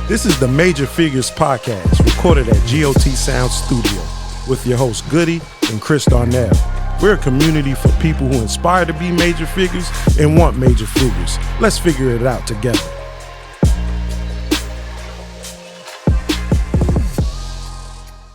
This is the Major Figures Podcast, recorded at GOT Sound Studio, with your hosts Goody and Chris Darnell. We're a community for people who inspire to be major figures and want major figures. Let's figure it out together.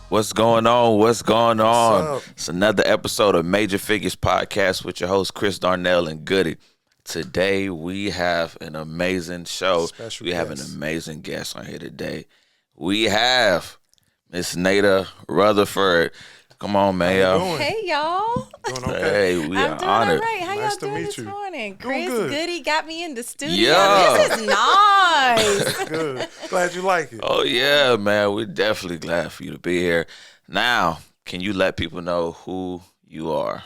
What's going on? What's going on? What's up? It's another episode of Major Figures Podcast with your hosts Chris Darnell and Goody. Today we have an amazing show. We have an amazing guest on here today. We have Miss Naida Rutherford. Come on, man. Hey, y'all. Doing okay? Hey, we I'm are doing honored. all right. How Nice y'all to doing meet this you. morning? Doing Chris good. Goody got me in the studio. Yeah. This is nice. Good. Glad you like it. Oh, yeah, man. We're definitely glad for you to be here. Now, can you let people know who you are?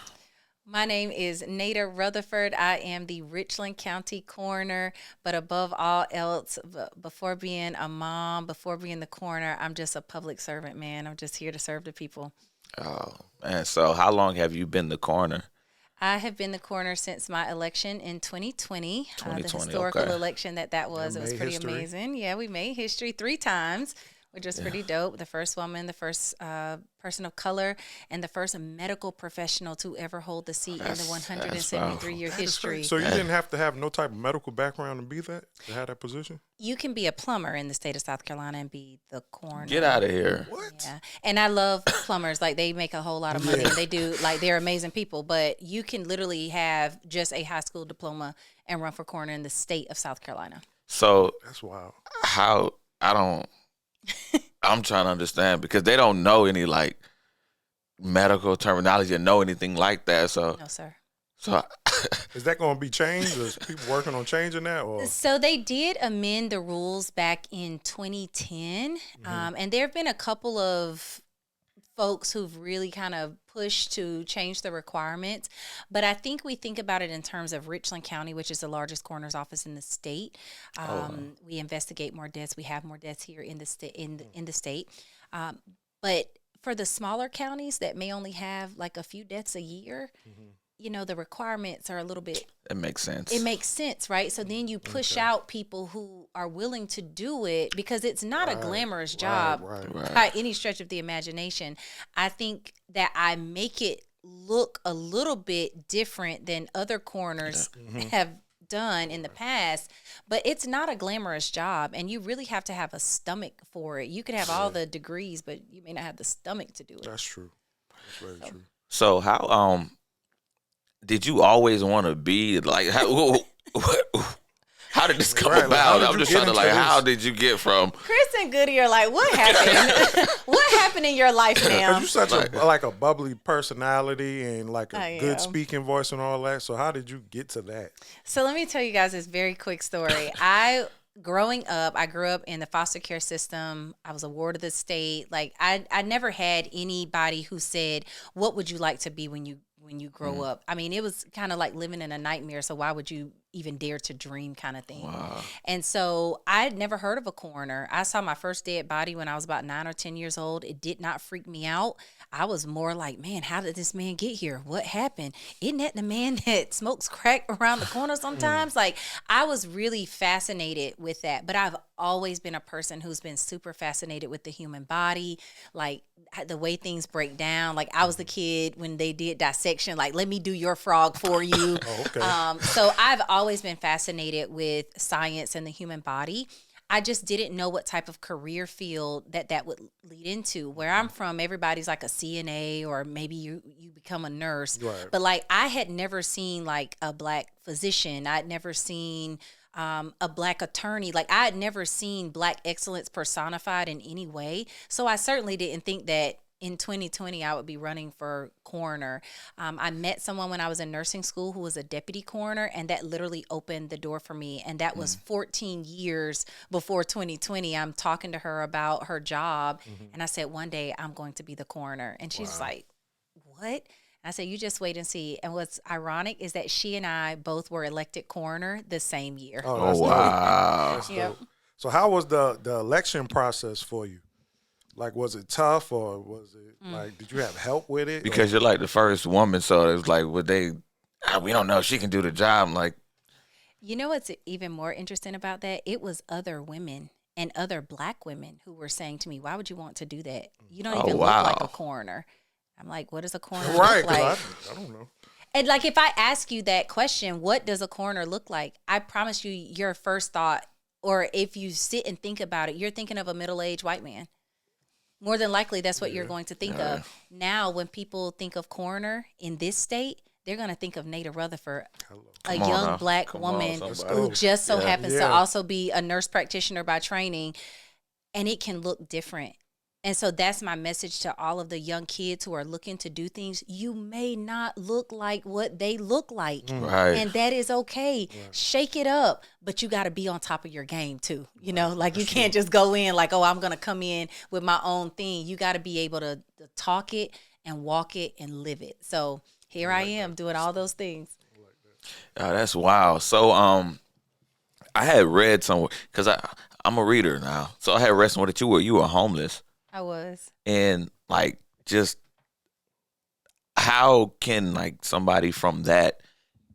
My name is Naida Rutherford. I am the Richland County Coroner, but above all else, before being a mom, before being the coroner, I'm just a public servant, man. I'm just here to serve the people. Oh, man. So how long have you been the coroner? I have been the coroner since my election in 2020. The 2020, historical okay. election that was. It was made pretty history. amazing. Yeah, we made history 3 times, which was pretty dope. The first woman, the first person of color, and the first medical professional to ever hold the seat in the 173-year history. So you didn't have to have no type of medical background to be that, to have that position? You can be a plumber in the state of South Carolina and be the coroner. Get out of here. What? Yeah, and I love plumbers. Like, they make a whole lot of money. And they do, like, they're amazing people. But you can literally have just a high school diploma and run for coroner in the state of South Carolina. So That's wild. I'm trying to understand because they don't know any like medical terminology or know anything like that. So No, sir. Is that going to be changed? Is people working on changing that? Or So they did amend the rules back in 2010, and there have been a couple of folks who've really kind of pushed to change the requirements. But I think we think about it in terms of Richland County, which is the largest coroner's office in the state. We investigate more deaths. We have more deaths here in the state. But for the smaller counties that may only have like a few deaths a year, you know, the requirements are a little bit. it makes sense. It makes sense, right? So then you push out people who are willing to do it because it's not a glamorous job right. by any stretch of the imagination. I think that I make it look a little bit different than other coroners have done in the past, but it's not a glamorous job, and you really have to have a stomach for it. You could have all the degrees, but you may not have the stomach to do it. That's true. That's very true. So how did you always want to be like how did this come Right, like, how about? did I'm you just get trying to into like this? how did you get from Chris and Goody are like, what happened? What happened in your life now? You're such a bubbly personality and like a I good am. speaking voice and all that. So how did you get to that? So let me tell you guys this very quick story. Growing up, I grew up in the foster care system. I was a ward of the state. Like, I never had anybody who said, what would you like to be when you grow up? I mean, it was kind of like living in a nightmare. So why would you even dare to dream kind of thing? Wow. And so I had never heard of a coroner. I saw my first dead body when I was about 9 or 10 years old. It did not freak me out. I was more like, man, how did this man get here? What happened? Isn't that the man that smokes crack around the corner sometimes? Like, I was really fascinated with that. But I've always been a person who's been super fascinated with the human body, like the way things break down. Like, I was the kid when they did dissection, like, let me do your frog for you. Okay. So I've always been fascinated with science and the human body. I just didn't know what type of career field that would lead into. Where I'm from, everybody's like a CNA or maybe you become a nurse. Right. But like, I had never seen like a Black physician. I'd never seen a Black attorney. Like, I had never seen Black excellence personified in any way. So I certainly didn't think that in 2020, I would be running for coroner. I met someone when I was in nursing school who was a deputy coroner, and that literally opened the door for me. And that was 14 years before 2020. I'm talking to her about her job, and I said, one day I'm going to be the coroner. And she's like, what? And I said, you just wait and see. And what's ironic is that she and I both were elected coroner the same year. Oh, that's wow. That's Yep. dope. So how was the election process for you? Like, was it tough, or was it like, did you have help with it? Because you're like the first woman, so it's like would they we don't know if she can do the job. I'm like, You know what's even more interesting about that? It was other women and other Black women who were saying to me, why would you want to do that? You don't Oh, even wow. look like a coroner. I'm like, what does a coroner Right, look like? I don't know. And like, if I ask you that question, what does a coroner look like? I promise you, your first thought, or if you sit and think about it, you're thinking of a middle-aged white man. More than likely, that's what you're going to think of. Now, when people think of coroner in this state, they're going to think of Naida Rutherford, a young Black woman who just so happens to also be a nurse practitioner by training, and it can look different. And so that's my message to all of the young kids who are looking to do things. You may not look like what they look like. Right. And that is okay. Right. Shake it up. But you got to be on top of your game too. You know, like you can't just go in like, oh, I'm going to come in with my own thing. You got to be able to talk it and walk it and live it. So here I am doing all those things. Oh, that's wild. So I had read somewhere, because I'm a reader now. So I had read somewhere that you were homeless. I was. And like, just how can like somebody from that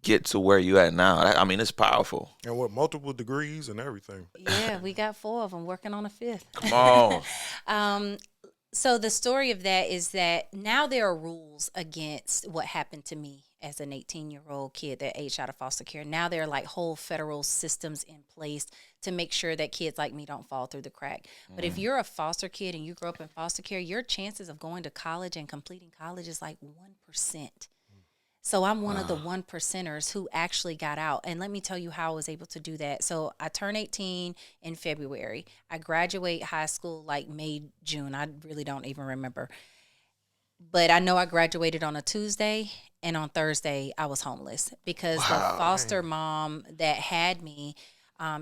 get to where you at now? I mean, it's powerful. And what, multiple degrees and everything. Yeah, we got 4 of them, working on a 5th. Come on. So the story of that is that now there are rules against what happened to me as an 18-year-old kid that aged out of foster care. Now there are like whole federal systems in place to make sure that kids like me don't fall through the crack. But if you're a foster kid and you grow up in foster care, your chances of going to college and completing college is like 1%. So I'm one of the 1%ers who actually got out. And let me tell you how I was able to do that. So I turned 18 in February. I graduate high school like May, June. I really don't even remember. But I know I graduated on a Tuesday, and on Thursday I was homeless because the foster mom that had me, I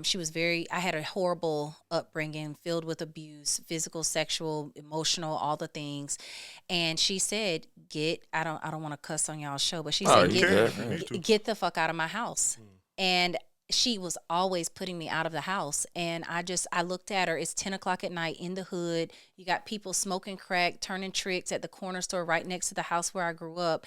had a horrible upbringing filled with abuse, physical, sexual, emotional, all the things. And she said, I don't want to cuss on y'all's show, but she said, get the fuck out of my house. And she was always putting me out of the house. And I looked at her. It's 10 o'clock at night in the hood. You got people smoking crack, turning tricks at the corner store right next to the house where I grew up.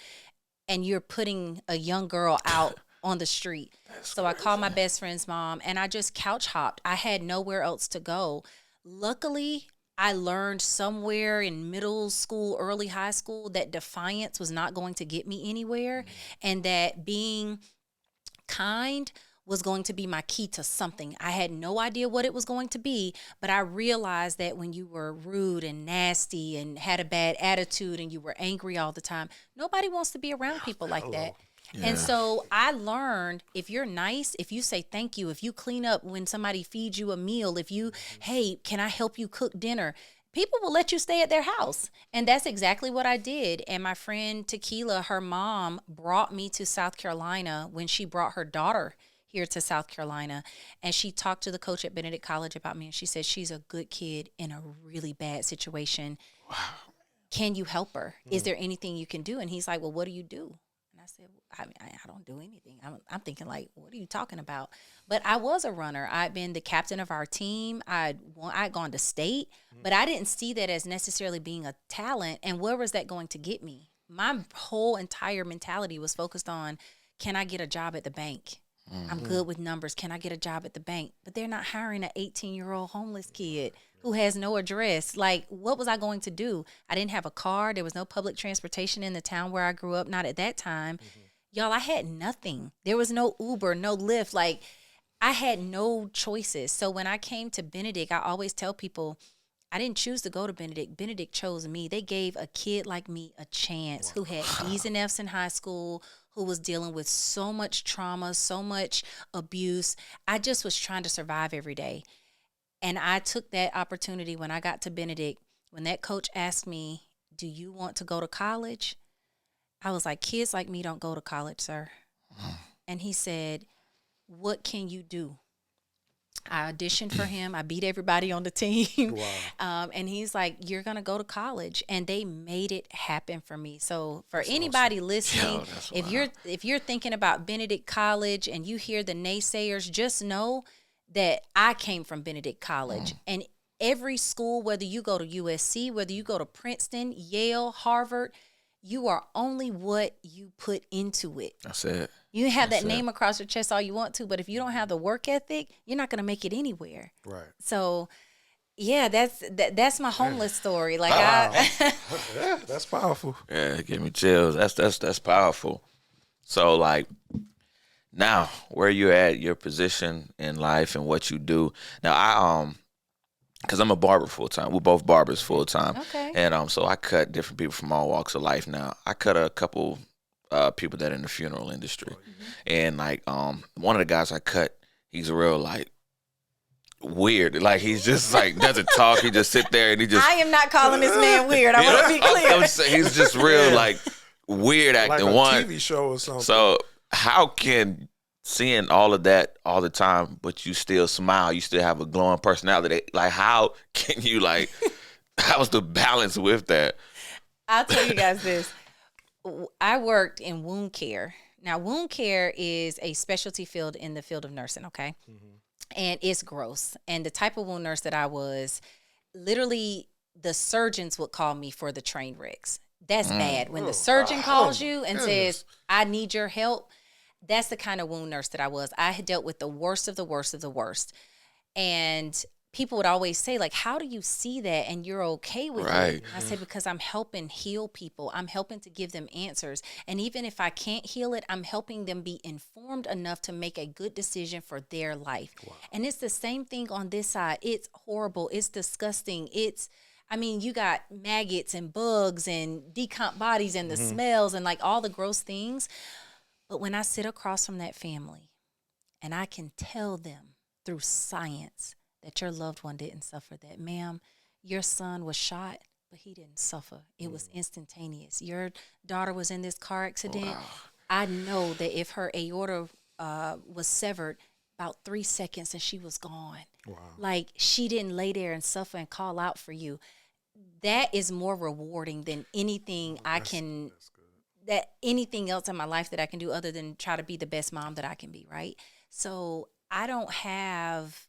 And you're putting a young girl out on the street. So I called my best friend's mom and I just couch hopped. I had nowhere else to go. Luckily, I learned somewhere in middle school, early high school, that defiance was not going to get me anywhere, and that being kind was going to be my key to something. I had no idea what it was going to be, but I realized that when you were rude and nasty and had a bad attitude and you were angry all the time, nobody wants to be around people like that. Yeah. And so I learned, if you're nice, if you say thank you, if you clean up when somebody feeds you a meal, if you, hey, can I help you cook dinner? People will let you stay at their house. And that's exactly what I did. And my friend Tequila, her mom, brought me to South Carolina when she brought her daughter here to South Carolina. And she talked to the coach at Benedict College about me. And she said, she's a good kid in a really bad situation. Wow. Can you help her? Is there anything you can do? And he's like, well, what do you do? And I said, I don't do anything. I'm thinking like, what are you talking about? But I was a runner. I'd been the captain of our team. I'd gone to state, but I didn't see that as necessarily being a talent. And where was that going to get me? My whole entire mentality was focused on, can I get a job at the bank? I'm good with numbers. Can I get a job at the bank? But they're not hiring an 18-year-old homeless kid who has no address. Like, what was I going to do? I didn't have a car. There was no public transportation in the town where I grew up, not at that time. Y'all, I had nothing. There was no Uber, no Lyft. Like, I had no choices. So when I came to Benedict, I always tell people, I didn't choose to go to Benedict. Benedict chose me. They gave a kid like me a chance who had B's and F's in high school, who was dealing with so much trauma, so much abuse. I just was trying to survive every day. And I took that opportunity when I got to Benedict. When that coach asked me, do you want to go to college? I was like, kids like me don't go to college, sir. And he said, what can you do? I auditioned for him. I beat everybody on the team. Wow. And he's like, you're going to go to college. And they made it happen for me. So for anybody listening, if you're thinking about Benedict College and you hear the naysayers, just know that I came from Benedict College. And every school, whether you go to USC, whether you go to Princeton, Yale, Harvard, you are only what you put into it. That's it. You can have that name across your chest all you want to, but if you don't have the work ethic, you're not going to make it anywhere. Right. So, yeah, that's my homeless story. Like Yeah, that's powerful. Yeah, give me chills. That's powerful. So like now, where you at, your position in life and what you do. Now because I'm a barber full time. We're both barbers full time. Okay. And so I cut different people from all walks of life now. I cut a couple people that are in the funeral industry. And like one of the guys I cut, he's a real like weird. Like he's just like doesn't talk. He just sit there and he just I am not calling this man weird. I want to be clear. he's just real like weird acting. Like a TV show or something. So how can seeing all of that all the time, but you still smile, you still have a glowing personality, like how can you like how's the balance with that? I'll tell you guys this. I worked in wound care. Now, wound care is a specialty field in the field of nursing, okay? And it's gross. And the type of wound nurse that I was, literally the surgeons would call me for the train wrecks. That's bad. When the surgeon calls you and says, I need your help, that's the kind of wound nurse that I was. I had dealt with the worst of the worst of the worst. And people would always say, like, how do you see that and you're okay with it? I said, because I'm helping heal people. I'm helping to give them answers. And even if I can't heal it, I'm helping them be informed enough to make a good decision for their life. And it's the same thing on this side. It's horrible. It's disgusting. You got maggots and bugs and decomp bodies and the smells and like all the gross things. But when I sit across from that family and I can tell them through science that your loved one didn't suffer, that, ma'am, your son was shot, but he didn't suffer. It was instantaneous. Your daughter was in this car accident. Wow. I know that if her aorta was severed, about 3 seconds and she was gone. Wow. Like, she didn't lay there and suffer and call out for you. That is more rewarding than anything anything else in my life that I can do other than try to be the best mom that I can be, right? So I don't have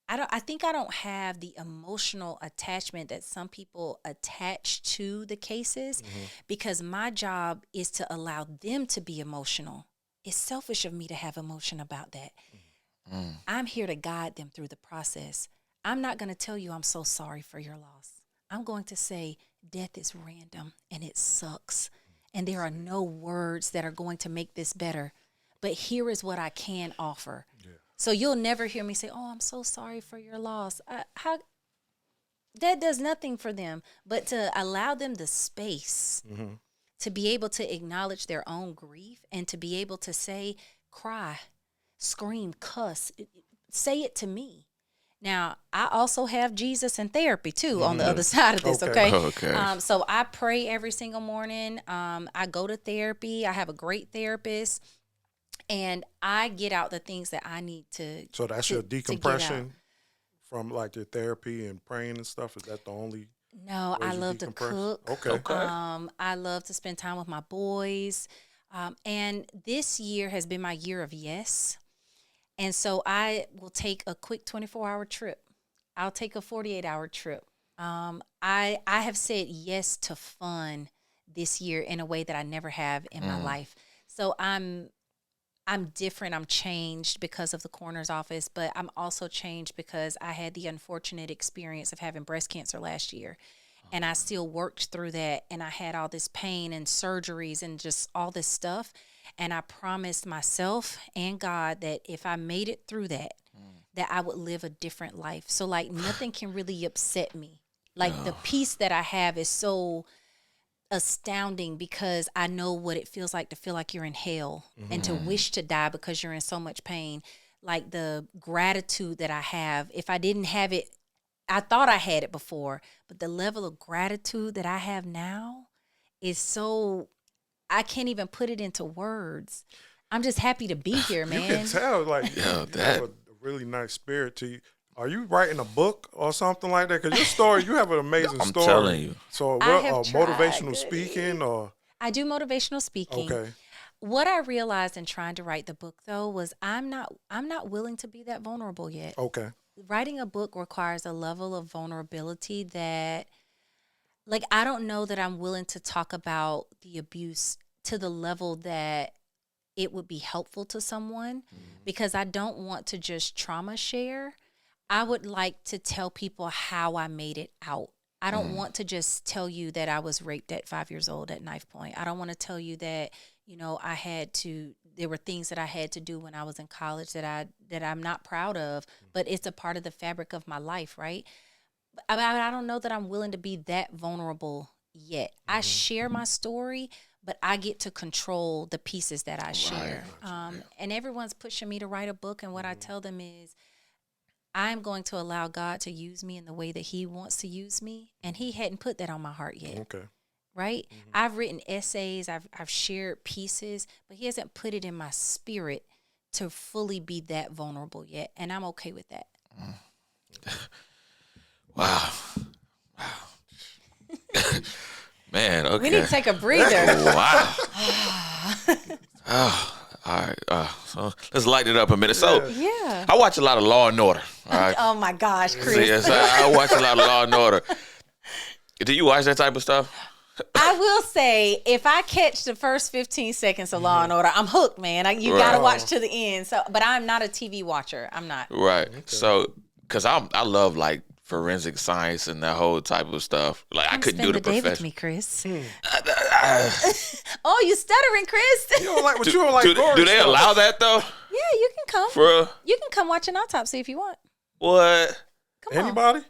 the emotional attachment that some people attach to the cases because my job is to allow them to be emotional. It's selfish of me to have emotion about that. I'm here to guide them through the process. I'm not going to tell you I'm so sorry for your loss. I'm going to say death is random and it sucks. And there are no words that are going to make this better. But here is what I can offer. Yeah. So you'll never hear me say, oh, I'm so sorry for your loss. That does nothing for them. But to allow them the space to be able to acknowledge their own grief and to be able to say, cry, scream, cuss, say it to me. Now, I also have Jesus and therapy, too, on the other side of this, okay? So I pray every single morning. I go to therapy. I have a great therapist. And I get out the things that I need to. So that's your decompression from, like, your therapy and praying and stuff? Is that the only? No, I love to cook. Okay. I love to spend time with my boys. And this year has been my year of yes. And so I will take a quick 24-hour trip. I'll take a 48-hour trip. I have said yes to fun this year in a way that I never have in my life. So I'm different. I'm changed because of the coroner's office, but I'm also changed because I had the unfortunate experience of having breast cancer last year. And I still worked through that, and I had all this pain and surgeries and just all this stuff. And I promised myself and God that if I made it through that, that I would live a different life. So, like, nothing can really upset me. Like, the peace that I have is so astounding because I know what it feels like to feel like you're in hell and to wish to die because you're in so much pain. Like, the gratitude that I have, if I didn't have it, I thought I had it before, but the level of gratitude that I have now is so, I can't even put it into words. I'm just happy to be here, man. You can tell, like, you have a really nice spirit to you. Are you writing a book or something like that? Because your story, you have an amazing story. I'm telling you. So, motivational speaking or? I do motivational speaking. Okay. What I realized in trying to write the book, though, was I'm not willing to be that vulnerable yet. Okay. Writing a book requires a level of vulnerability that like, I don't know that I'm willing to talk about the abuse to the level that it would be helpful to someone, because I don't want to just trauma share. I would like to tell people how I made it out. I don't want to just tell you that I was raped at 5 years old at knife point. I don't want to tell you that, there were things that I had to do when I was in college that I'm not proud of, but it's a part of the fabric of my life, right? I don't know that I'm willing to be that vulnerable yet. I share my story, but I get to control the pieces that I share. And everyone's pushing me to write a book, and what I tell them is, I'm going to allow God to use me in the way that he wants to use me, and he hadn't put that on my heart yet. Okay. Right? I've written essays, I've shared pieces, but he hasn't put it in my spirit to fully be that vulnerable yet, and I'm okay with that. Wow. Man, okay. We need to take a breather. Wow. All right. So let's lighten it up a minute. So, Yeah. I watch a lot of Law and Order. All right. Oh my gosh, Chris. Yes, I watch a lot of Law and Order. Do you watch that type of stuff? I will say, if I catch the first 15 seconds of Law and Order, I'm hooked, man. You got to watch to the end. So, but I'm not a TV watcher. I'm not. Right. Okay. So, because I love like forensic science and that whole type of stuff. Like, I couldn't do the profession. Spend the day with me, Chris. Oh, you stuttering, Chris. You don't like what you don't like. Do they allow that though? Yeah, you can come. For real? You can come watch an autopsy if you want. What? Come on. Anybody?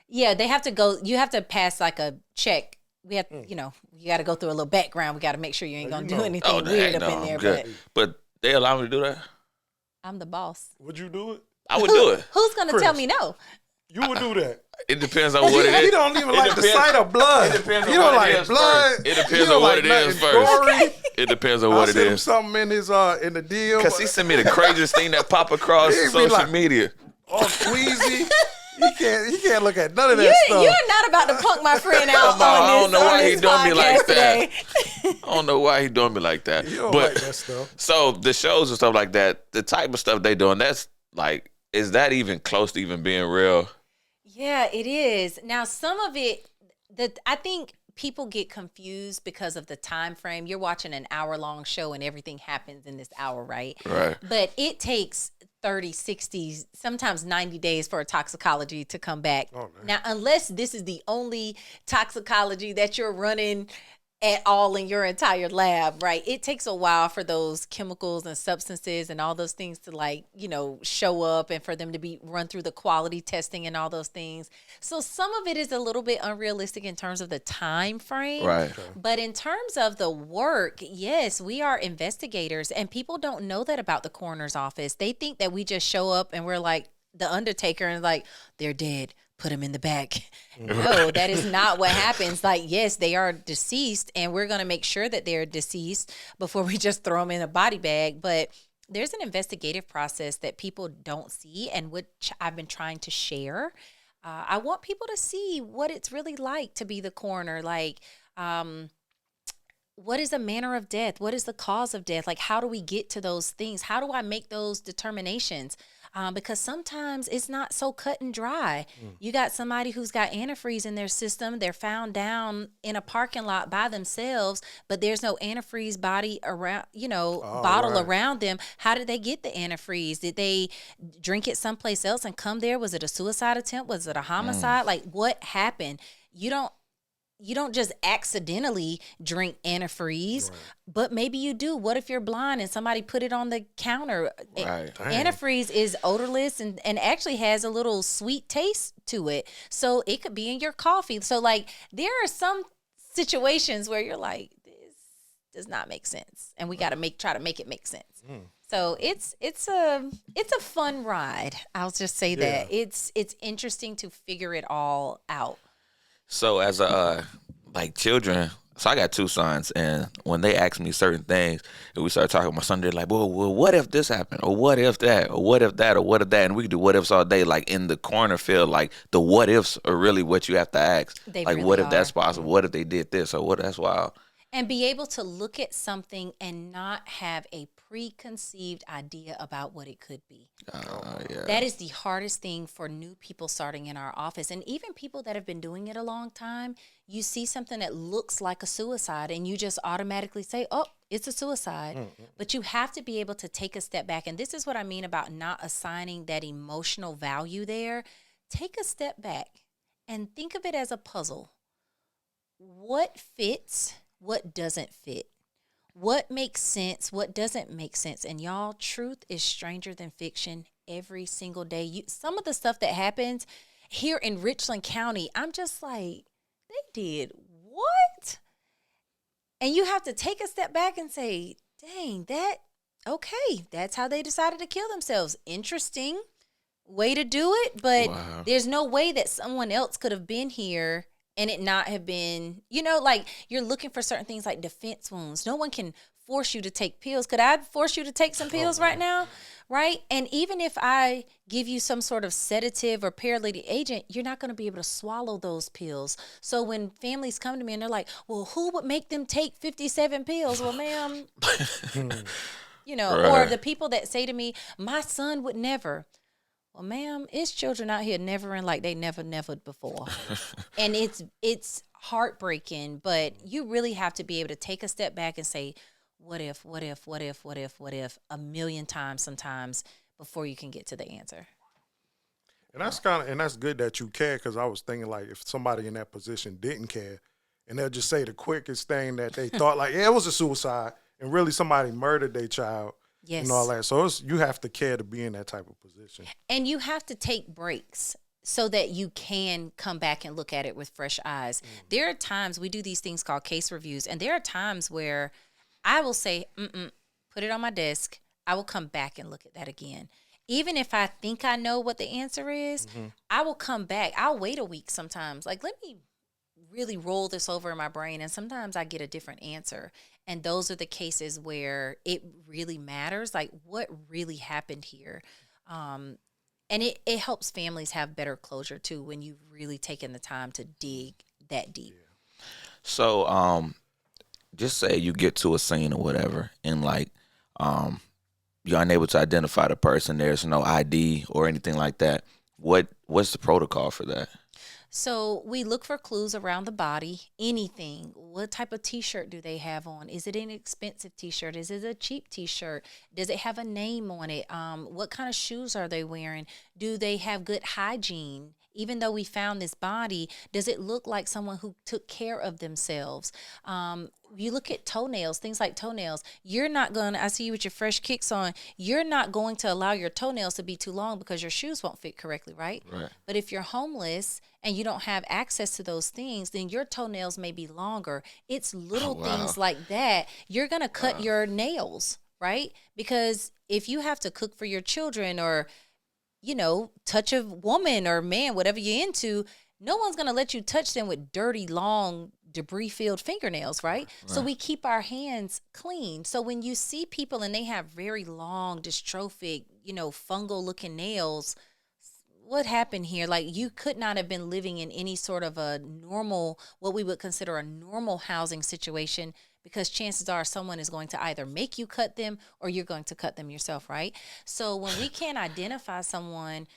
Yeah, they have to go. You have to pass like a check. We have, you got to go through a little background. We got to make sure you ain't gonna do anything weird up in there. But they allow me to do that? I'm the boss. Would you do it? I would do it. Who's gonna tell me no? You would do that. It depends on what it is. He don't even like the sight of blood. It depends on you don't what like it is blood. First. It depends on what it is first. Okay. It depends on what it is. Something in his in the deal. Because he sent me the craziest thing that pop across social media. Oh, Queasy. He can't look at none of that stuff. You're not about to punk my friend out I don't know why he doing me like today. that. I don't know why he doing me like that. You don't like that stuff. So the shows and stuff like that, the type of stuff they doing, that's like, is that even close to even being real? Yeah, it is. Now, some of it, I think people get confused because of the time frame. You're watching an hour-long show and everything happens in this hour, right? Right. But it takes 30, 60, sometimes 90 days for a toxicology to come back. Oh, now, unless this is the only toxicology that you're running at all in your entire lab, right? It takes a while for those chemicals and substances and all those things to show up and for them to be run through the quality testing and all those things. So some of it is a little bit unrealistic in terms of the time frame. Right. But in terms of the work, yes, we are investigators, and people don't know that about the coroner's office. They think that we just show up and we're like the Undertaker and like, they're dead. Put them in the back. No, that is not what happens. Like, yes, they are deceased, and we're going to make sure that they're deceased before we just throw them in a body bag. But there's an investigative process that people don't see, and which I've been trying to share. I want people to see what it's really like to be the coroner. Like, what is a manner of death? What is the cause of death? Like, how do we get to those things? How do I make those determinations? Because sometimes it's not so cut and dry. You got somebody who's got antifreeze in their system. They're found down in a parking lot by themselves, but there's no antifreeze body around, bottle around them. How did they get the antifreeze? Did they drink it someplace else and come there? Was it a suicide attempt? Was it a homicide? Like, what happened? You don't just accidentally drink antifreeze, but maybe you do. What if you're blind and somebody put it on the counter? Right. Antifreeze is odorless and actually has a little sweet taste to it. So it could be in your coffee. So like there are some situations where you're like, this does not make sense. And we got to try to make it make sense. So it's a fun ride. I'll just say that. It's interesting to figure it all out. So as children, so I got two sons, and when they ask me certain things, and we start talking about my son, they're like, well, what if this happened? Or what if that? Or what if that? Or what if that? And we can do what ifs all day. Like in the corner field, like the what ifs are really what you have to ask. They like really what if are. that's possible? What if they did this? Or what? That's wild. And be able to look at something and not have a preconceived idea about what it could be. Yeah. That is the hardest thing for new people starting in our office. And even people that have been doing it a long time, you see something that looks like a suicide and you just automatically say, oh, it's a suicide. But you have to be able to take a step back. And this is what I mean about not assigning that emotional value there. Take a step back and think of it as a puzzle. What fits? What doesn't fit? What makes sense? What doesn't make sense? And y'all, truth is stranger than fiction every single day. Some of the stuff that happens here in Richland County, I'm just like, they did what? And you have to take a step back and say, dang, that's how they decided to kill themselves. Interesting way to do it, but there's no way that someone else could have been here and it not have been, like you're looking for certain things like defense wounds. No one can force you to take pills. Could I force you to take some pills right now? Right? And even if I give you some sort of sedative or paralytic agent, you're not going to be able to swallow those pills. So when families come to me and they're like, well, who would make them take 57 pills? Well, ma'am, or the people that say to me, my son would never. Well, ma'am, it's children out here nevering like they never before. And it's heartbreaking, but you really have to be able to take a step back and say, what if, a million times sometimes before you can get to the answer. And that's good that you care, because I was thinking like if somebody in that position didn't care and they'll just say the quickest thing that they thought like, yeah, it was a suicide, and really somebody murdered their child. Yes. And all that. So you have to care to be in that type of position. And you have to take breaks so that you can come back and look at it with fresh eyes. There are times we do these things called case reviews, and there are times where I will say, put it on my desk. I will come back and look at that again. Even if I think I know what the answer is, I will come back. I'll wait a week sometimes. Like, let me really roll this over in my brain, and sometimes I get a different answer. And those are the cases where it really matters, like what really happened here. And it helps families have better closure too when you've really taken the time to dig that deep. So just say you get to a scene or whatever, and like you're unable to identify the person, there's no ID or anything like that. What's the protocol for that? So we look for clues around the body, anything. What type of T-shirt do they have on? Is it an expensive T-shirt? Is it a cheap T-shirt? Does it have a name on it? What kind of shoes are they wearing? Do they have good hygiene? Even though we found this body, does it look like someone who took care of themselves? You look at toenails, things like toenails. You're not going to, I see you with your fresh kicks on, you're not going to allow your toenails to be too long because your shoes won't fit correctly, right? But if you're homeless and you don't have access to those things, then your toenails may be longer. It's little things like that. You're going to cut your nails, right? Because if you have to cook for your children or touch a woman or man, whatever you're into, no one's going to let you touch them with dirty, long, debris-filled fingernails, right? So we keep our hands clean. So when you see people and they have very long, dystrophic, fungal-looking nails, what happened here? Like, you could not have been living in any sort of a normal, what we would consider a normal housing situation, because chances are someone is going to either make you cut them or you're going to cut them yourself, right? So when we can't identify someone,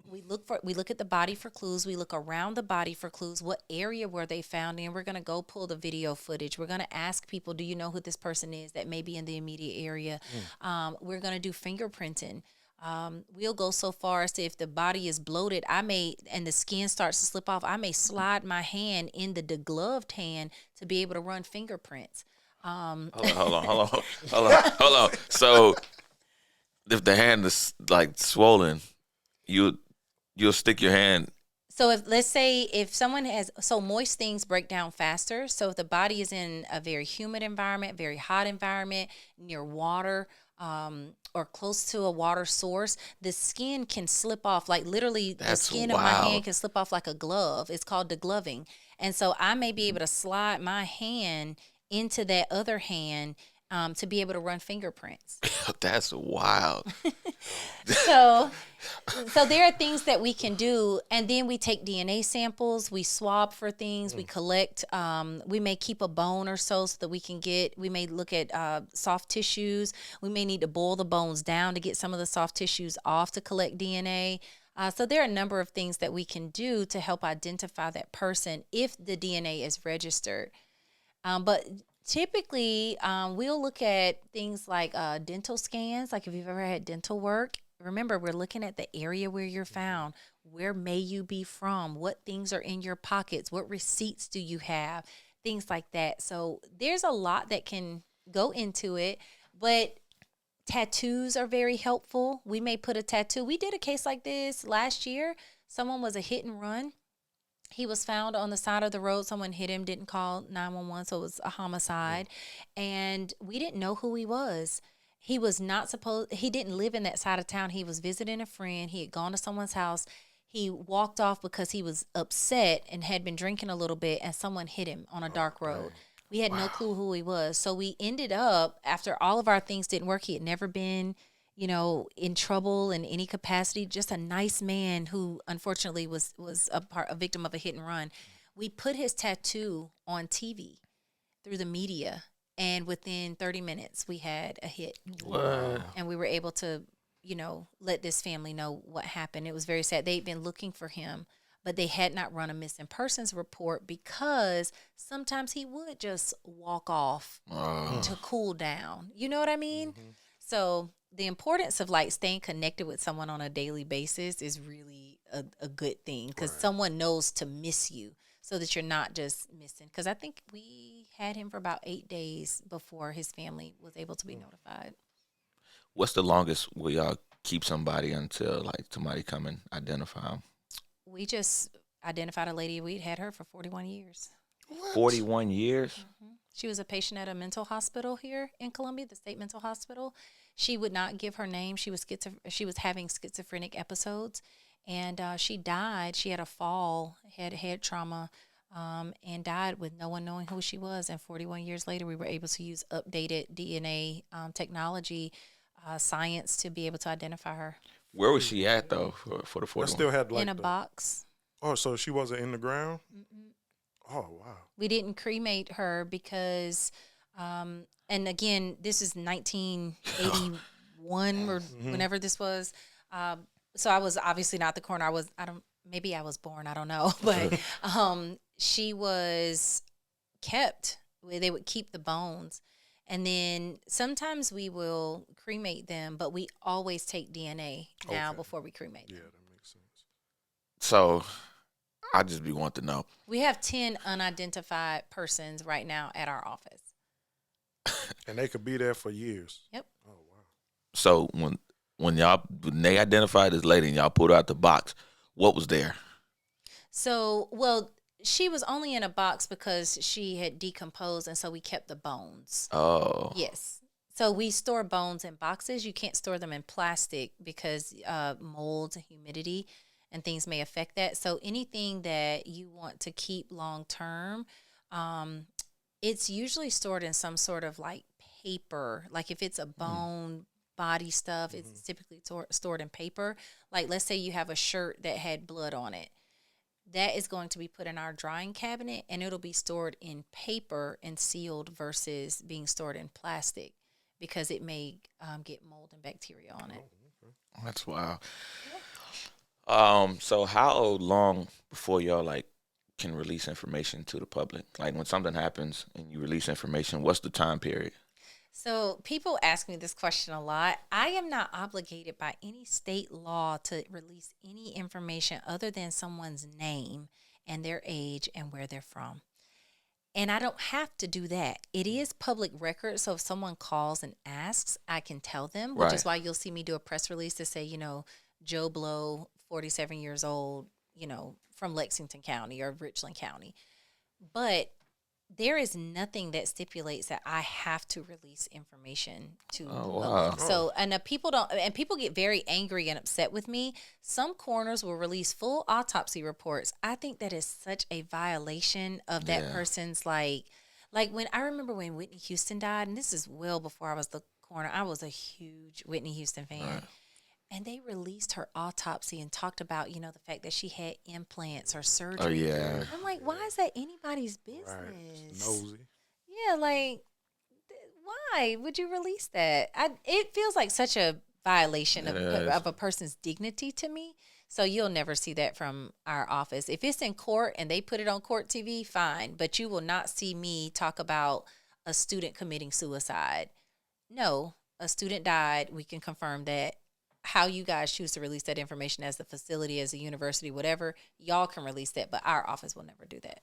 we look at the body for clues. We look around the body for clues. What area were they found in? We're going to go pull the video footage. We're going to ask people, do you know who this person is that may be in the immediate area? We're going to do fingerprinting. We'll go so far as to, if the body is bloated, and the skin starts to slip off, I may slide my hand in the degloved hand to be able to run fingerprints. Hold on. So if the hand is like swollen, you'll stick your hand. So let's say someone moist things break down faster. So if the body is in a very humid environment, very hot environment, near water, or close to a water source, the skin can slip off. Like, literally, the skin of my hand can slip off like a glove. It's called degloving. And so I may be able to slide my hand into that other hand to be able to run fingerprints. That's wild. So there are things that we can do, and then we take DNA samples, we swab for things, we collect. We may keep a bone or so that we can get. We may look at soft tissues. We may need to boil the bones down to get some of the soft tissues off to collect DNA. So there are a number of things that we can do to help identify that person if the DNA is registered. But typically, we'll look at things like dental scans, like if you've ever had dental work. Remember, we're looking at the area where you're found. Where may you be from? What things are in your pockets? What receipts do you have? Things like that. So there's a lot that can go into it, but tattoos are very helpful. We may put a tattoo. We did a case like this last year. Someone was a hit and run. He was found on the side of the road. Someone hit him, didn't call 911, so it was a homicide. And we didn't know who he was. He was not supposed, he didn't live in that side of town. He was visiting a friend. He had gone to someone's house. He walked off because he was upset and had been drinking a little bit, and someone hit him on a dark road. We had no clue who he was. So we ended up, after all of our things didn't work, he had never been, in trouble in any capacity, just a nice man who unfortunately was a victim of a hit and run. We put his tattoo on TV through the media, and within 30 minutes we had a hit. Wow. And we were able to, let this family know what happened. It was very sad. They'd been looking for him, but they had not run a missing persons report because sometimes he would just walk off to cool down. You know what I mean? Mm-hmm. So the importance of staying connected with someone on a daily basis is really a good thing, because someone knows to miss you so that you're not just missing. Because I think we had him for about 8 days before his family was able to be notified. What's the longest will y'all keep somebody until somebody come and identify them? We just identified a lady. We'd had her for 41 years. What? 41 years? Mm-hmm. She was a patient at a mental hospital here in Columbia, the state mental hospital. She would not give her name. She was having schizophrenic episodes, and she died. She had a fall, had head trauma, and died with no one knowing who she was. And 41 years later, we were able to use updated DNA technology, science, to be able to identify her. Where was she at, though, for the 41? I still had in a box. Oh, so she wasn't in the ground? Mm-mm. Oh, wow. We didn't cremate her because, and again, this is 1981 or whenever this was. So I was obviously not the coroner. Maybe I was born, I don't know. But she was kept. They would keep the bones. And then sometimes we will cremate them, but we always take DNA now before we cremate them. Yeah, that makes sense. So I just be wanting to know. We have 10 unidentified persons right now at our office. And they could be there for years. Yep. Oh, wow. So when they identified this lady and y'all pulled her out the box, what was there? So, she was only in a box because she had decomposed, and so we kept the bones. Oh. Yes. So we store bones in boxes. You can't store them in plastic because mold, humidity, and things may affect that. So anything that you want to keep long term, it's usually stored in some sort of paper. Like if it's a bone body stuff, it's typically stored in paper. Like let's say you have a shirt that had blood on it. That is going to be put in our drying cabinet, and it'll be stored in paper and sealed versus being stored in plastic because it may get mold and bacteria on it. Oh, okay. That's wild. So how long before y'all can release information to the public? Like when something happens and you release information, what's the time period? So people ask me this question a lot. I am not obligated by any state law to release any information other than someone's name and their age and where they're from. And I don't have to do that. It is public record. So if someone calls and asks, I can tell them, which is why you'll see me do a press release to say, Joe Blow, 47 years old, from Lexington County or Richland County. But there is nothing that stipulates that I have to release information to the public. So, and people get very angry and upset with me. Some coroners will release full autopsy reports. I think that is such a violation of that person's like when I remember when Whitney Houston died, and this is well before I was the coroner. I was a huge Whitney Houston fan. Right. And they released her autopsy and talked about, the fact that she had implants or surgery. Oh, yeah. I'm like, why is that anybody's business? Right. It's nosy. Yeah, like, why would you release that? It feels like such a violation of a person's dignity to me. So you'll never see that from our office. If it's in court and they put it on court TV, fine. But you will not see me talk about a student committing suicide. No, a student died. We can confirm that. How you guys choose to release that information as the facility, as a university, whatever, y'all can release that, but our office will never do that.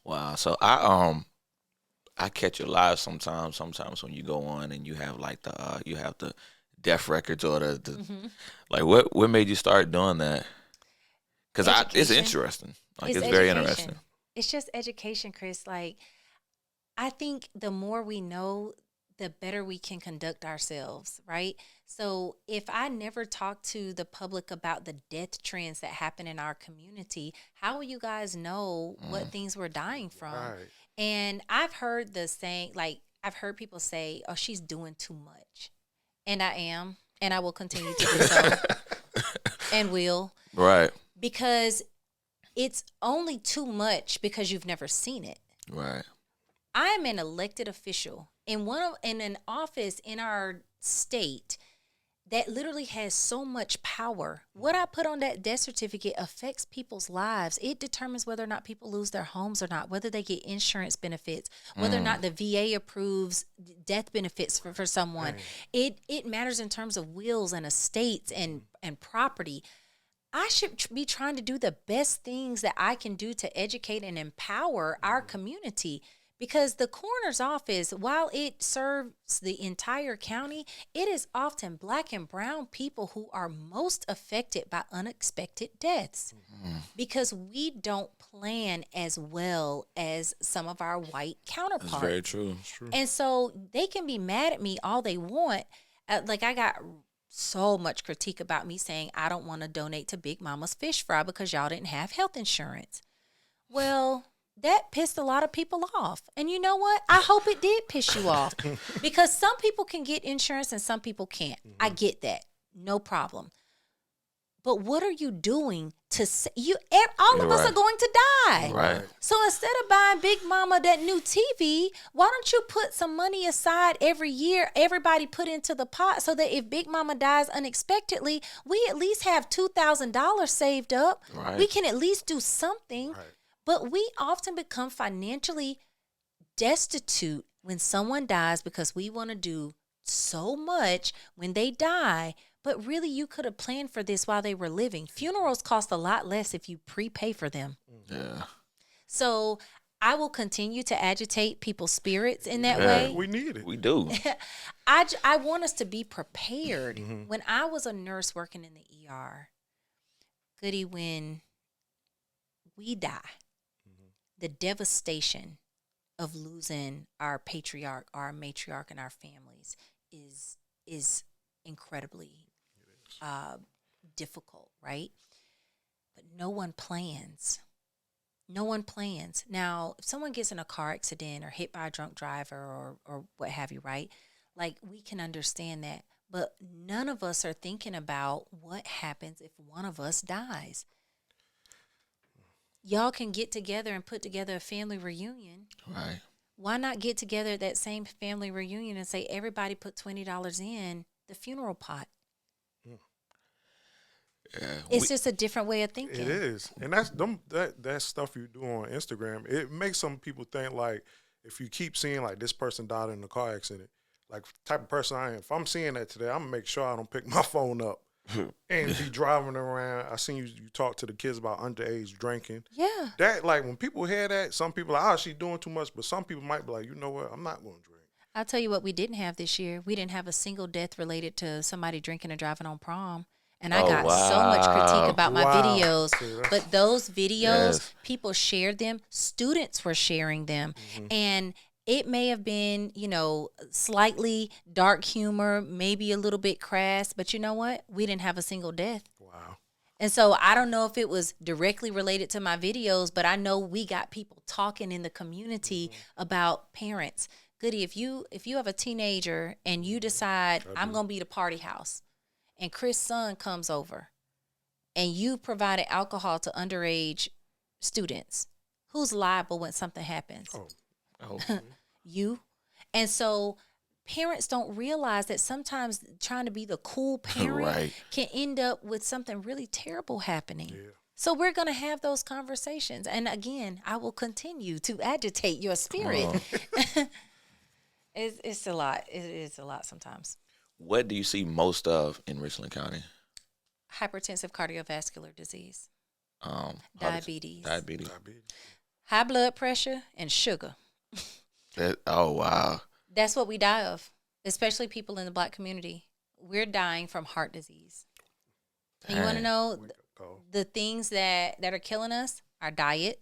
Wow. So I catch you live sometimes when you go on and you have like the death records or the like what made you start doing that? Because it's interesting. Like it's very interesting. It's just education, Chris. Like I think the more we know, the better we can conduct ourselves, right? So if I never talk to the public about the death trends that happen in our community, how will you guys know what things we're dying from? Right. And I've heard the saying, like I've heard people say, oh, she's doing too much. And I am, and I will continue to do so and will. Right. Because it's only too much because you've never seen it. Right. I am an elected official in an office in our state that literally has so much power. What I put on that death certificate affects people's lives. It determines whether or not people lose their homes or not, whether they get insurance benefits, whether or not the VA approves death benefits for someone. It matters in terms of wills and estates and property. I should be trying to do the best things that I can do to educate and empower our community. Because the coroner's office, while it serves the entire county, it is often Black and brown people who are most affected by unexpected deaths. Because we don't plan as well as some of our white counterparts. That's very true. It's true. And so they can be mad at me all they want. Like I got so much critique about me saying I don't want to donate to Big Mama's Fish Fry because y'all didn't have health insurance. Well, that pissed a lot of people off. And you know what? I hope it did piss you off. Because some people can get insurance and some people can't. I get that. No problem. But what are you doing to all of us are going to die. Right. So instead of buying Big Mama that new TV, why don't you put some money aside every year, everybody put into the pot so that if Big Mama dies unexpectedly, we at least have $2,000 saved up. Right. We can at least do something. Right. But we often become financially destitute when someone dies because we want to do so much when they die. But really, you could have planned for this while they were living. Funerals cost a lot less if you prepay for them. Yeah. So I will continue to agitate people's spirits in that way. We need it. We do. I want us to be prepared. When I was a nurse working in the ER, Goody, when we die, the devastation of losing our patriarch, our matriarch, and our families is incredibly difficult, right? But no one plans. No one plans. Now, if someone gets in a car accident or hit by a drunk driver or what have you, right? Like, we can understand that. But none of us are thinking about what happens if one of us dies. Y'all can get together and put together a family reunion. Right. Why not get together at that same family reunion and say, everybody put $20 in the funeral pot? Yeah. It's just a different way of thinking. It is. And that stuff you do on Instagram, it makes some people think like if you keep seeing like this person died in a car accident, like type of person I am, if I'm seeing that today, I'm gonna make sure I don't pick my phone up and be driving around. I seen you talk to the kids about underage drinking. Yeah. That like when people hear that, some people are like, she's doing too much, but some people might be like, you know what, I'm not gonna drink. I'll tell you what we didn't have this year. We didn't have a single death related to somebody drinking or driving on prom. And I got so much critique about my videos. But those videos, people shared them. Students were sharing them. And it may have been, slightly dark humor, maybe a little bit crass. But you know what? We didn't have a single death. Wow. And so I don't know if it was directly related to my videos, but I know we got people talking in the community about parents. Goody, if you have a teenager and you decide I'm going to be the party house, and Chris' son comes over and you provided alcohol to underage students, who's liable when something happens? Oh. You. And so parents don't realize that sometimes trying to be the cool parent Right. can end up with something really terrible happening. Yeah. So we're going to have those conversations. And again, I will continue to agitate your spirit. It's a lot. It is a lot sometimes. What do you see most of in Richland County? Hypertensive cardiovascular disease, Diabetes. Diabetes. high blood pressure, and sugar. Oh, wow. That's what we die of, especially people in the Black community. We're dying from heart disease. And you want to know the things that are killing us? Our diet,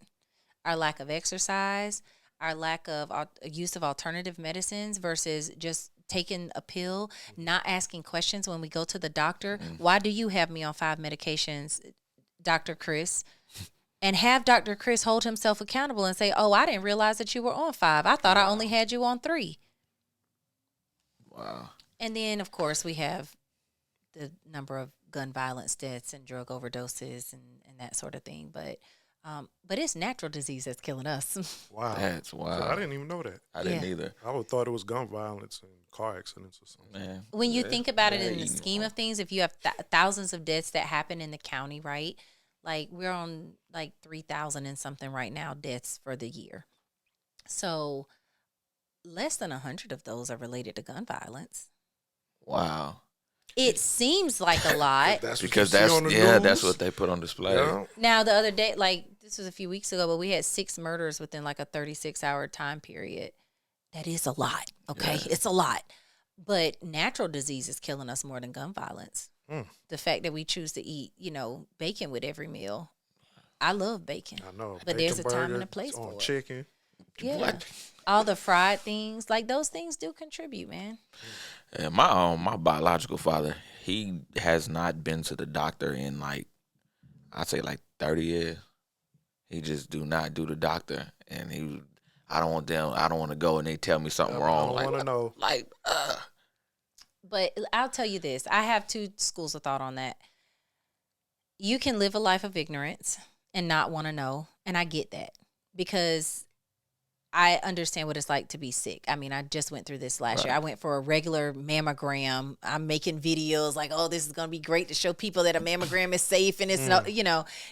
our lack of exercise, our lack of use of alternative medicines versus just taking a pill, not asking questions when we go to the doctor. Why do you have me on 5 medications, Dr. Chris? And have Dr. Chris hold himself accountable and say, oh, I didn't realize that you were on 5. I thought I only had you on 3. Wow. And then, of course, we have the number of gun violence deaths and drug overdoses and that sort of thing. But it's natural disease that's killing us. Wow. That's wild. So I didn't even know that. I didn't either. I would have thought it was gun violence and car accidents or something. Man. When you think about it in the scheme of things, if you have thousands of deaths that happen in the county, right? Like we're on like 3,000 and something right now deaths for the year. So less than 100 of those are related to gun violence. Wow. It seems like a lot. That's Because what you see on the news. that's what they put on display. Yeah. Now, the other day, like this was a few weeks ago, but we had 6 murders within like a 36-hour time period. That is a lot, okay? Yeah. It's a lot. But natural disease is killing us more than gun violence. The fact that we choose to eat, bacon with every meal. I love bacon. I know. But there's a time and a place on for it. chicken. Yeah. What? All the fried things, like those things do contribute, man. And my biological father, he has not been to the doctor in I'd say 30 years. He just do not do the doctor, and I don't want to go and they tell me something wrong. I don't want to know. But I'll tell you this. I have 2 schools of thought on that. You can live a life of ignorance and not want to know. And I get that because I understand what it's like to be sick. I mean, I just went through this last year. I went for a regular mammogram. I'm making videos like, oh, this is going to be great to show people that a mammogram is safe and it's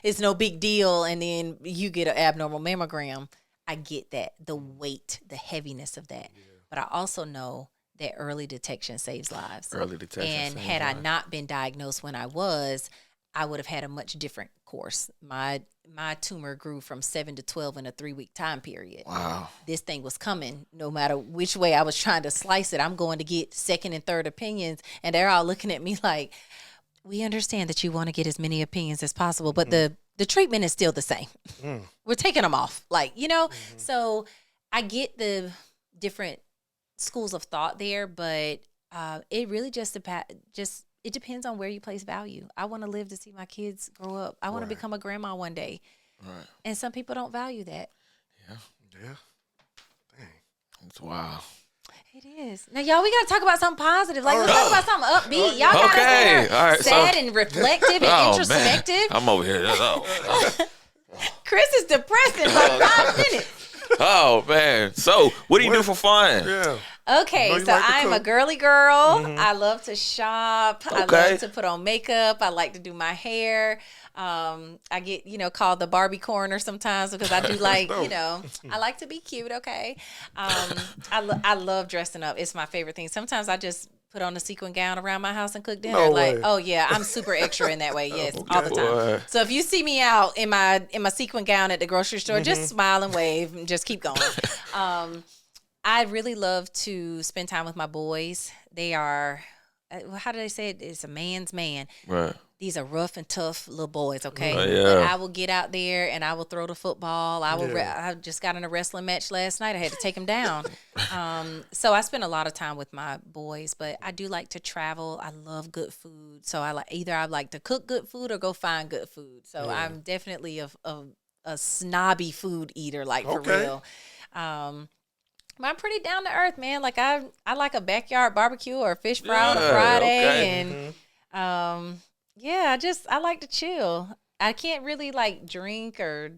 it's no big deal. And then you get an abnormal mammogram. I get that, the weight, the heaviness of that. Yeah. But I also know that early detection saves lives. Early detection. And had I not been diagnosed when I would have had a much different course. My tumor grew from 7 to 12 in a 3-week time period. Wow. This thing was coming no matter which way I was trying to slice it. I'm going to get second and third opinions. And they're all looking at me like, we understand that you want to get as many opinions as possible, but the treatment is still the same. We're taking them off. So I get the different schools of thought there, but it really just it depends on where you place value. I want to live to see my kids grow up. I want to become a grandma one day. Right. And some people don't value that. Yeah. Yeah. Dang. It's wild. It is. Now, y'all, we got to talk about something positive. Let's talk about something upbeat. Y'all got us All right, sad and reflective and introspective. Man. I'm over here. Chris is depressed in like 5 minutes. Oh, man. So, what do you do for fun? Yeah. Okay, so I'm a girly girl. I love to shop. I love to put on makeup. I like to do my hair. I get, called the Barbie coroner sometimes because I do I like to be cute, okay? I love dressing up. It's my favorite thing. Sometimes I just put on a sequin gown around my house and cook dinner. Oh yeah, I'm super extra in that way. Yes, all the time. Boy. So if you see me out in my sequin gown at the grocery store, just smile and wave and just keep going. I really love to spend time with my boys. They are, how do they say it? It's a man's man. Right. These are rough and tough little boys, okay? Yeah. But I will get out there and I will throw the football. I just got in a wrestling match last night. I had to take him down. So I spend a lot of time with my boys, but I do like to travel. I love good food. So I like to cook good food or go find good food. So I'm definitely a snobby food eater, for real. I'm pretty down to earth, man. I like a backyard barbecue or a fish fry on a Friday, and Yeah, I like to chill. I can't really like drink or,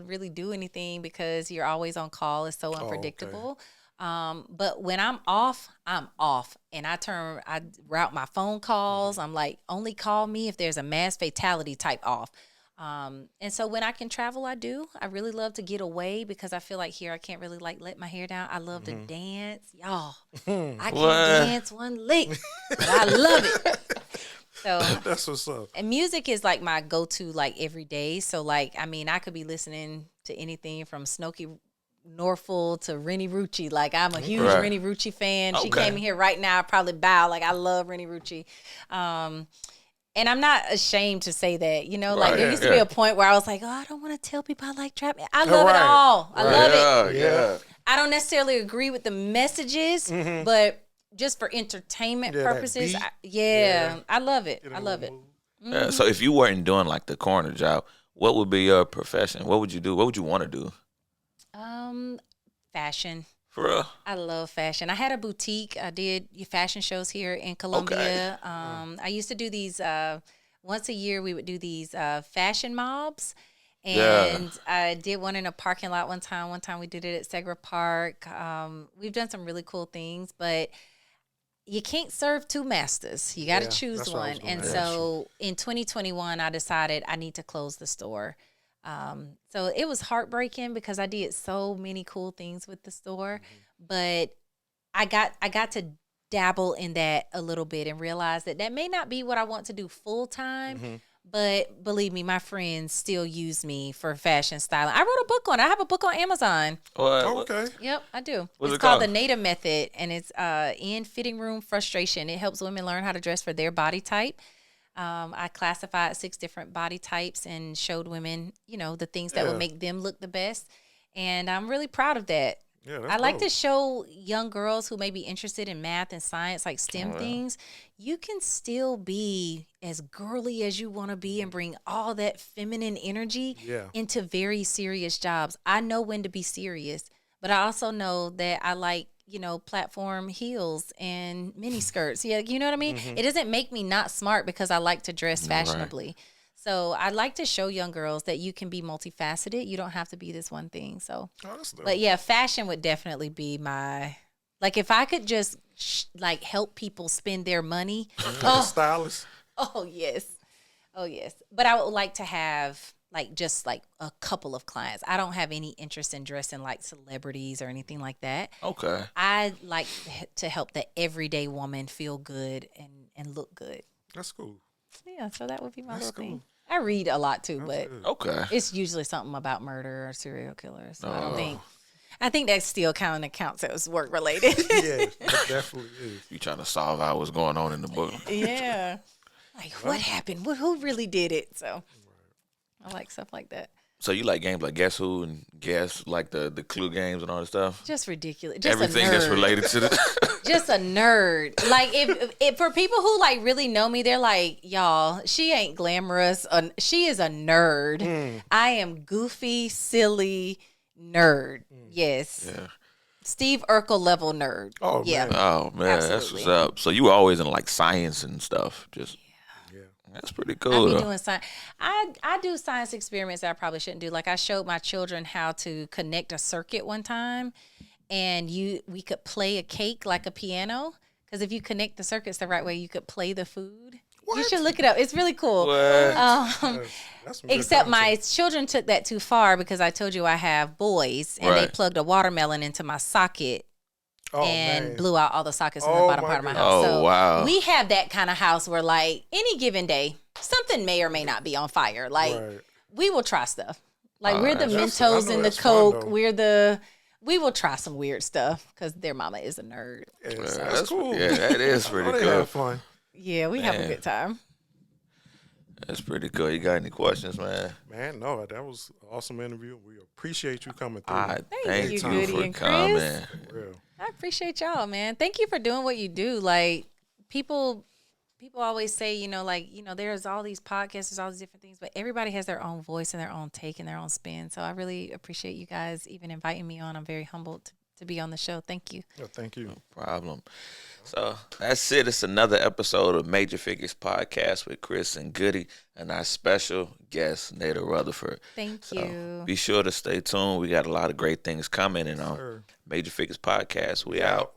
really do anything because you're always on call. It's so Oh, okay. unpredictable. But when I'm off, and I route my phone calls. I'm like, only call me if there's a mass fatality type off. And so when I can travel, I do. I really love to get away because I feel like here I can't really like let my hair down. I love to dance. Y'all, I can't dance one lick, but I love it. So That's what's up. and music is like my go-to like every day. So like, I mean, I could be listening to anything from Snooki Norfolk to Rennie Rucci. Like I'm a huge Right. Rennie Rucci fan. She Okay. came in here right now. I probably bow. Like I love Rennie Rucci. And I'm not ashamed to say that, like there used to be a point where I was like, oh, I don't want to tell people I like trap. I love it all. I love it. Yeah. I don't necessarily agree with the messages, but just for entertainment that purposes, beat. I love it. Get I in love the it. mood. Yeah. So if you weren't doing like the coroner job, what would be your profession? What would you do? What would you want to do? Fashion. For real? I love fashion. I had a boutique. I did fashion shows here in Columbia. I used to do these once a year. We would do these fashion mobs, and I did one in a parking lot one time. One time we did it at Segra Park. We've done some really cool things, but you can't serve two masters. You got to choose that's what I was one. gonna And ask so in 2021, I decided I need to close the store. So it was heartbreaking because I did so many cool things with the store, but I got to dabble in that a little bit and realize that may not be what I want to do full time. But believe me, my friends still use me for fashion styling. I wrote a book on it. I have a book on Amazon. Okay. Yep, I do. What's It's it called called? the Naida Method, and it's in fitting room frustration. It helps women learn how to dress for their body type. I classified 6 different body types and showed women, the things that would make them look the best. And I'm really proud of that. Yeah, that's I like dope. to show young girls who may be interested in math and science, like STEM things, you can still be as girly as you want to be and bring all that feminine energy into very serious jobs. I know when to be serious, but I also know that I like, platform heels and mini skirts. Yeah, you know what I mean? It doesn't make me not smart because I like to dress fashionably. So I like to show young girls that you can be multifaceted. You don't have to be this one thing. So, but yeah, fashion would definitely be my, like if I could just like help people spend their money. Stylist. Oh yes. Oh yes. But I would like to have just a couple of clients. I don't have any interest in dressing like celebrities or anything like that. Okay. I like to help the everyday woman feel good and look good. That's cool. Yeah, so that would be my little thing. I read a lot too, but Okay. it's usually something about murder or serial killers. So I think that still kind of counts as work related. Yeah, it definitely is. You trying to solve out what's going on in the book? Yeah. Like what happened? Who really did it? So I like stuff like that. So you like games like Guess Who and Guess, like the clue games and all that stuff? Just ridiculous. Just Everything a nerd. that's related to the Just a nerd. Like if for people who like really know me, they're like, y'all, she ain't glamorous. She is a nerd. I am goofy, silly nerd. Yes. Yeah. Steve Urkel level nerd. Oh, yeah. man. Oh man, that's Absolutely. what's up. So you were always in like science and stuff. Just that's pretty I cool. be Though. doing science. I do science experiments that I probably shouldn't do. Like I showed my children how to connect a circuit one time, and we could play a cake like a piano. Because if you connect the circuits the right way, you could play the food. You should look it up. It's really cool. What? That's some good Except my content. children took that too far because I told you I have boys, and they Right. plugged a watermelon into my socket. And man. blew out all the sockets in the Oh, bottom my part of my goodness. house. Oh, So wow. we have that kind of house where like any given day, something may or may not be on fire. Like Right. we will try stuff. Like we're the That's- I Mentos know and the that's fun, Coke. though. We will try some weird stuff because their mama is a nerd. Yeah, Yeah, that's cool. Yeah, that is Oh, pretty they cool. have fun. Yeah, we have a Man. good time. That's pretty cool. You got any questions, man? Man, no, that was an awesome interview. We appreciate you coming through. I Thank thank you, you Goody for and Chris. coming. For real. I appreciate y'all, man. Thank you for doing what you do. Like people always say, there's all these podcasts, there's all these different things, but everybody has their own voice and their own take and their own spin. So I really appreciate you guys even inviting me on. I'm very humbled to be on the show. Thank you. Oh, thank you. No problem. So that's it. It's another episode of Major Figures Podcast with Chris and Goody and our special guest, Naida Rutherford. Thank you. Be sure to stay tuned. We got a lot of great things coming. And Major Figures Podcast, we out.